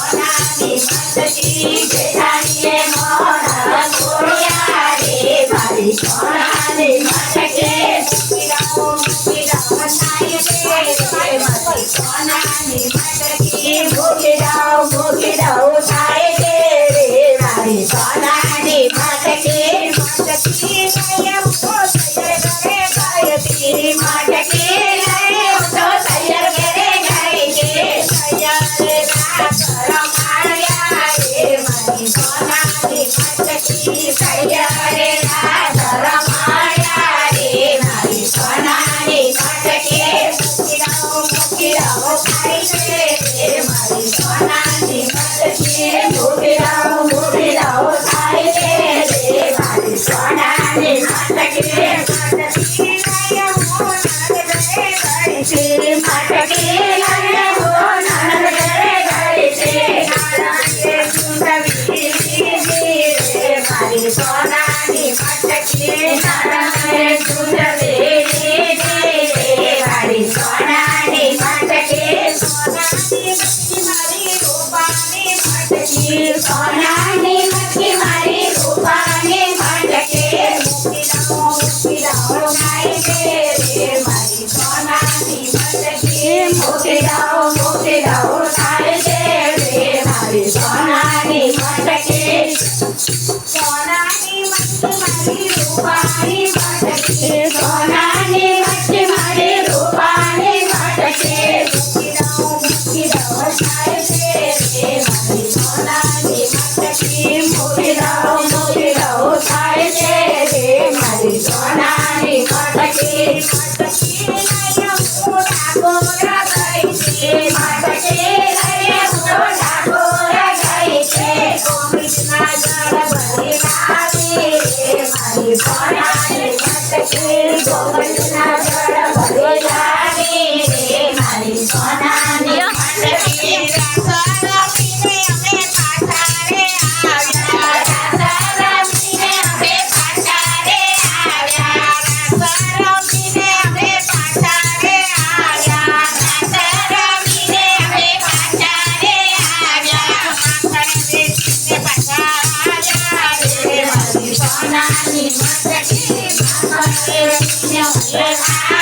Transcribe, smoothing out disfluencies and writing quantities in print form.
સોનાની મટકી જેઠાણીએ મોણ ગોળ્યા રે મારી સોનાની મટકી મૂકી દઉં થાય રે મારી સોનાની મટકી મૂકી દઉં થાય રે મારી સોનાની મટકી મટકી લઈ ઉઠો તૈયાર ઘરે ગાયત્રી મટકી લઈ ઉઠો તૈયાર ઘરે ગાય છે તૈયાર ના માળ્યા રે મારી સોનાની મટકી તૈયાર ના માળ્યા રે મારી સોનાની મટકી મૂકી દઉં થાય છે મારી સોનાની મટકી મૂકી દઉં થાય છે મારી સોનાની મટકી મટકી લઈ મોણ ઘરે ગઈ છે મટકી લઈ મોણ ઘરે ગઈ છે નારાયણે ચૂંટવી લીધી રે મારી સોનાની મટકી નારાયણે ચૂંટવી લીધી રે મારી સોનાની મટકી સોનાની મટકી મારી રૂપાની મટકી સોનાની મટકી મારી રૂપાની મટકી મૂકી દઉં થાય છે રે મારી સોનાની મટકી મૂકી દઉં થાય છે રે મારી સોનાની મટકી સોનાની મટકી મારી રૂપાની મટકી સોનાની મટકી મારી રૂપાની મટકી મૂકી દઉં થાય છે રે મારી સોનાની મટકી મૂકી દઉં થાય છે રે મારી સોનાની મટકી મટકી લઈ ઉઠો ઠાકોર ગઈ છે મટકી લઈ ઉઠો ઠાકોર ગઈ છે કોમિટના જળ ભરી લાવી રે મારી સોનાની મટકી કોમિટના જળ ભરી લાવી રે મારી સોનાની મટકી સોનાની મટકી